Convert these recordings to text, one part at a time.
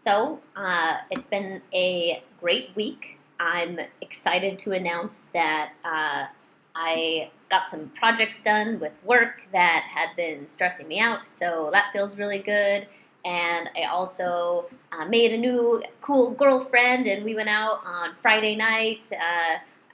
It's been a great week. I'm excited to announce that I got some projects done with work that had been stressing me out, so that feels really good. And I also made a new cool girlfriend, and we went out on Friday night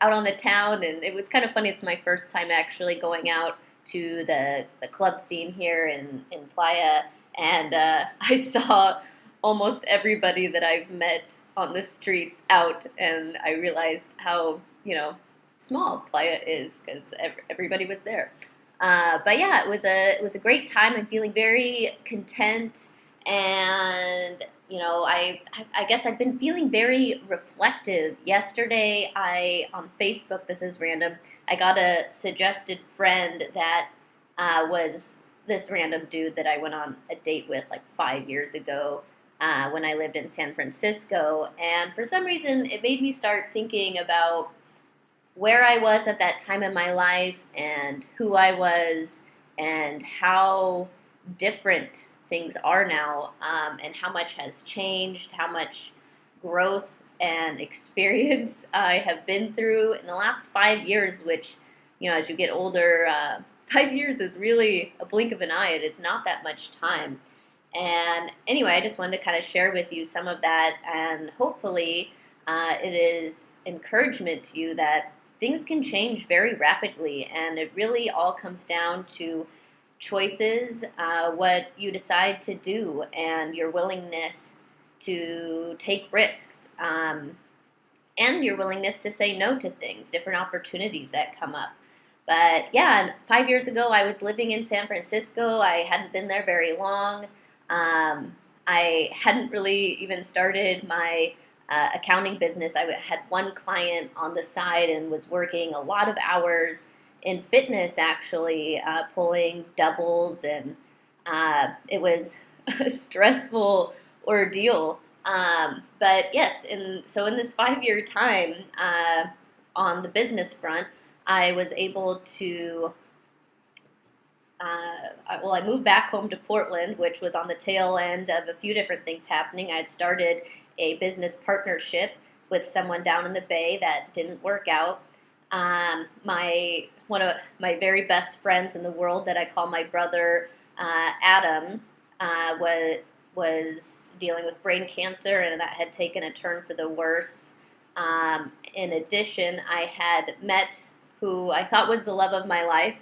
out on the town, and it was kind of funny. It's my first time actually going out to the club scene here in Playa, and I saw almost everybody that I've met on the streets out, and I realized how small Playa is because everybody was there. But yeah, it was a great time. I'm feeling very content, and I guess I've been feeling very reflective. Yesterday, I on Facebook. This is random. I got a suggested friend that was this random dude that I went on a date with like 5 years ago when I lived in San Francisco. And for some reason, it made me start thinking about where I was at that time in my life and who I was and how different things are now, and how much has changed, how much growth and experience I have been through in the last 5 years, which, as you get older, 5 years is really a blink of an eye. It's not that much time. And anyway, I just wanted to kind of share with you some of that, and hopefully, it is encouragement to you that things can change very rapidly, and it really all comes down to choices, what you decide to do, and your willingness to take risks, and your willingness to say no to things, different opportunities that come up. But yeah, 5 years ago, I was living in San Francisco. I hadn't been there very long. I hadn't really even started my accounting business. I had one client on the side and was working a lot of hours in fitness, actually, pulling doubles, and it was a stressful ordeal. But yes, so in this 5 year time on the business front, I was able to I moved back home to Portland, which was on the tail end of a few different things happening. I had started a business partnership with someone down in the Bay that didn't work out. My one of my very best friends in the world, that I call my brother, Adam, was dealing with brain cancer, and that had taken a turn for the worse. In addition, I had met who I thought was the love of my life,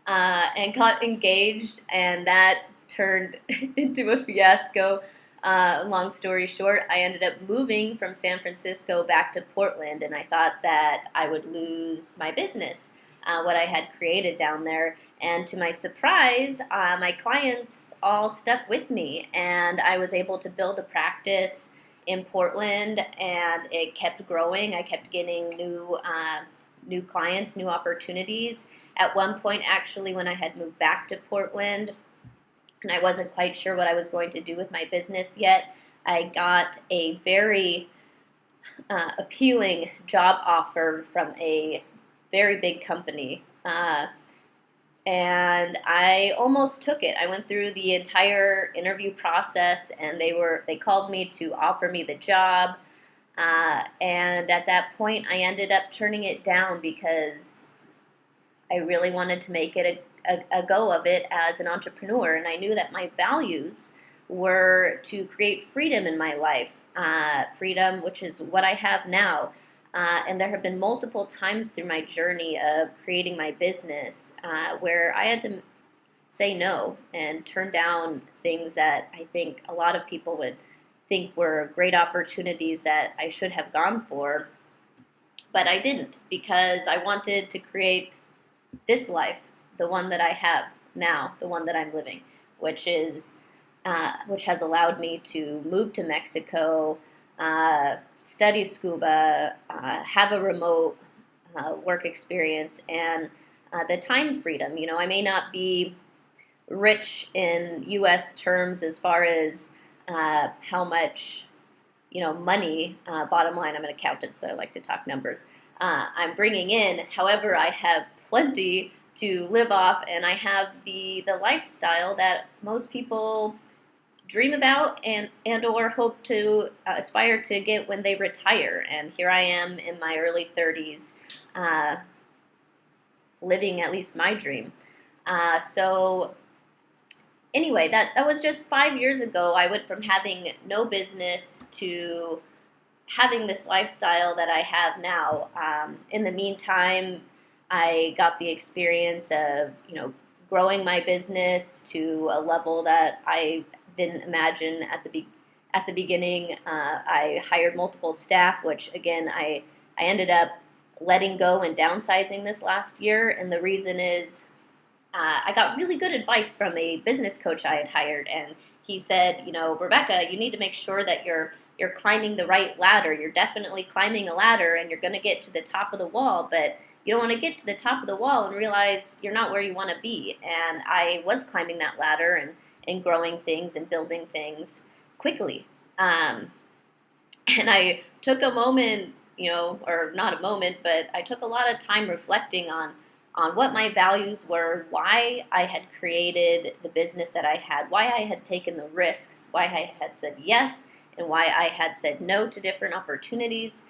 and got engaged, and that turned into a fiasco. Long story short, I ended up moving from San Francisco back to Portland, and I thought that I would lose my business, what I had created down there. And to my surprise, my clients all stuck with me, and I was able to build a practice in Portland, and it kept growing. I kept getting new clients, new opportunities. At one point, actually, when I had moved back to Portland, and I wasn't quite sure what I was going to do with my business yet, I got a very appealing job offer from a very big company. And I almost took it. I went through the entire interview process, and they called me to offer me the job. And at that point, I ended up turning it down because I really wanted to make it a go of it as an entrepreneur, and I knew that my values were to create freedom in my life, freedom, which is what I have now. And there have been multiple times through my journey of creating my business where I had to say no and turn down things that I think a lot of people would think were great opportunities that I should have gone for, but I didn't, because I wanted to create this life, the one that I have now, the one that I'm living, which has allowed me to move to Mexico, study scuba, have a remote work experience, and the time freedom. I may not be rich in U.S. terms as far as how much, money. Bottom line, I'm an accountant, so I like to talk numbers. I'm bringing in. However, I have plenty to live off, and I have the lifestyle that most people dream about and or hope to aspire to get when they retire. And here I am in my early 30s, living at least my dream. So anyway, that was just 5 years ago. I went from having no business to having this lifestyle that I have now. In the meantime, I got the experience of, growing my business to a level that I didn't imagine at the beginning. I hired multiple staff, which again, I ended up letting go and downsizing this last year. And the reason is I got really good advice from a business coach I had hired, and he said, Rebecca, you need to make sure that you're climbing the right ladder. You're definitely climbing a ladder, and you're going to get to the top of the wall, but you don't want to get to the top of the wall and realize you're not where you want to be. And I was climbing that ladder and growing things and building things quickly. And I took a moment, or not a moment, but I took a lot of time reflecting on what my values were, why I had created the business that I had, why I had taken the risks, why I had said yes, and why I had said no to different opportunities.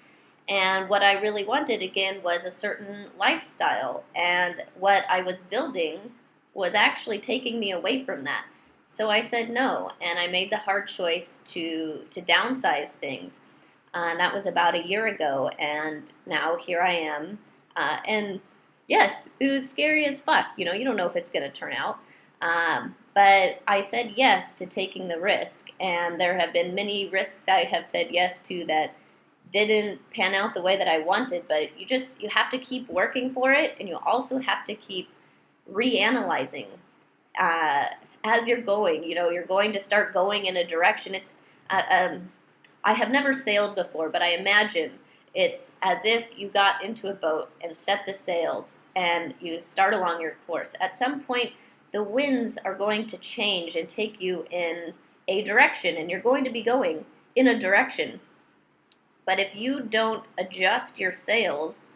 And what I really wanted, again, was a certain lifestyle. And what I was building was actually taking me away from that. So I said no, and I made the hard choice to downsize things. And that was about a year ago, and now here I am. And yes, it was scary as fuck. You don't know if it's going to turn out. But I said yes to taking the risk, and there have been many risks I have said yes to that didn't pan out the way that I wanted, but you have to keep working for it, and you also have to keep reanalyzing as you're going. You're going to start going in a direction. I have never sailed before, but I imagine it's as if you got into a boat and set the sails and you start along your course. At some point, the winds are going to change and take you in a direction, and you're going to be going in a direction. But if you don't adjust your sails,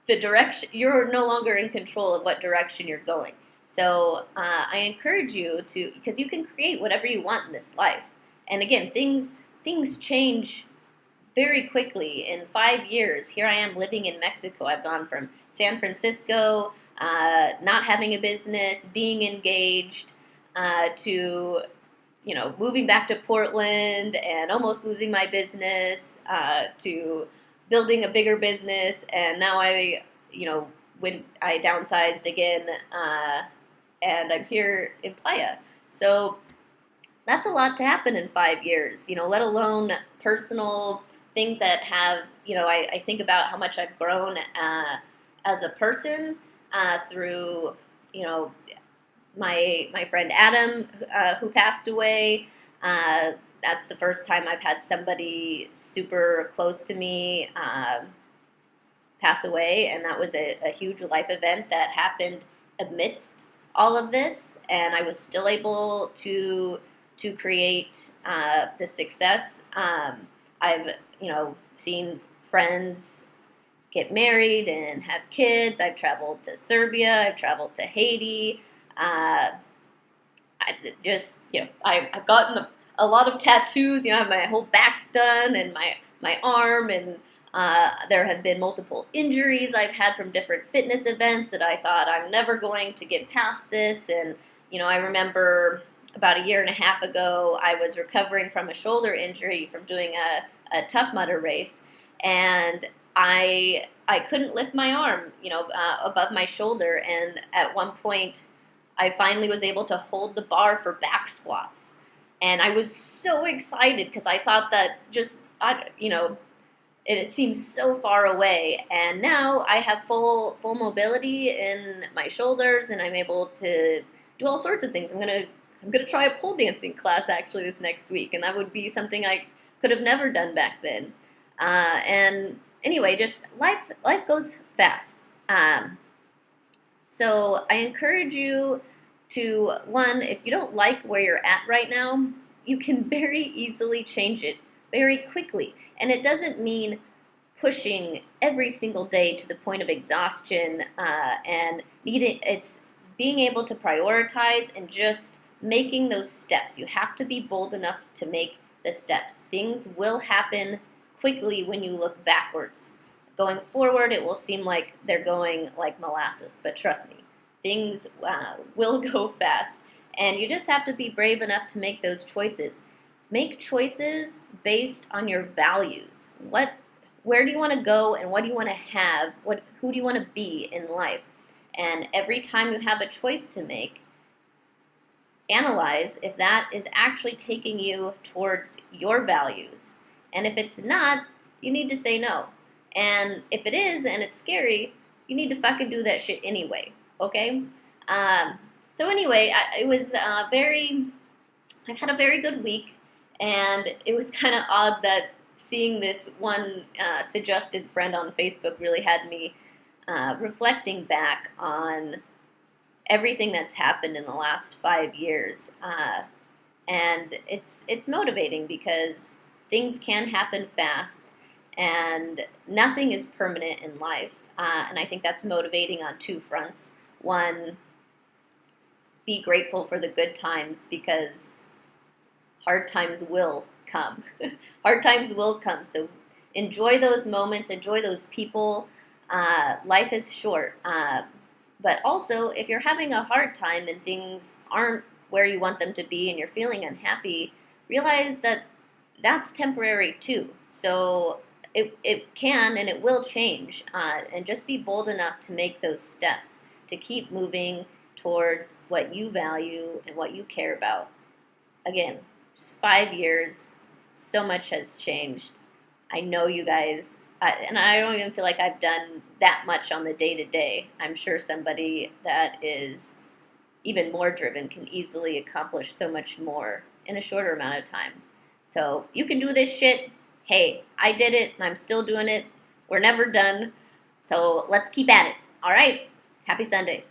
the direction, you're no longer in control of what direction you're going. So I encourage you to, because you can create whatever you want in this life. And again, things change very quickly. In 5 years, here I am living in Mexico. I've gone from San Francisco, not having a business, being engaged, to moving back to Portland and almost losing my business, to building a bigger business, and now when I downsized again, and I'm here in Playa. So that's a lot to happen in 5 years, let alone personal things that have, I think about how much I've grown as a person through, my friend Adam, who passed away. That's the first time I've had somebody super close to me pass away, and that was a huge life event that happened amidst all of this, and I was still able to create the success. I've seen friends get married and have kids. I've traveled to Serbia. I've traveled to Haiti. I've gotten a lot of tattoos. I have my whole back done and my arm, and there have been multiple injuries I've had from different fitness events that I thought I'm never going to get past this. And I remember about a year and a half ago, I was recovering from a shoulder injury from doing a Tough Mudder race, and I couldn't lift my arm, above my shoulder, and at one point, I finally was able to hold the bar for back squats, and I was so excited because I thought that it seems so far away, and now I have full mobility in my shoulders, and I'm able to do all sorts of things. I'm gonna try a pole dancing class actually this next week, and that would be something I could have never done back then. And anyway, just life goes fast. So I encourage you to, one, if you don't like where you're at right now, you can very easily change it very quickly. And it doesn't mean pushing every single day to the point of exhaustion and needing. It's being able to prioritize and just making those steps. You have to be bold enough to make the steps. Things will happen quickly when you look backwards. Going forward, it will seem like they're going like molasses, but trust me, things will go fast. And you just have to be brave enough to make those choices. Make choices based on your values. Where do you want to go, and what do you want to have? Who do you want to be in life? And every time you have a choice to make, analyze if that is actually taking you towards your values. And if it's not, you need to say no. And if it is and it's scary, you need to fucking do that shit anyway, okay? So anyway, I've had a very good week, and it was kind of odd that seeing this one suggested friend on Facebook really had me reflecting back on everything that's happened in the last 5 years, and it's motivating because things can happen fast, and nothing is permanent in life, and I think that's motivating on two fronts. One, be grateful for the good times because hard times will come. Hard times will come, so enjoy those moments, enjoy those people. Life is short. But also, if you're having a hard time and things aren't where you want them to be and you're feeling unhappy, realize that that's temporary too. So it can and it will change. And just be bold enough to make those steps to keep moving towards what you value and what you care about. Again, just 5 years, so much has changed. I know you guys, and I don't even feel like I've done that much on the day-to-day. I'm sure somebody that is even more driven can easily accomplish so much more in a shorter amount of time. So you can do this shit. Hey, I did it, and I'm still doing it. We're never done. So let's keep at it. All right? Happy Sunday.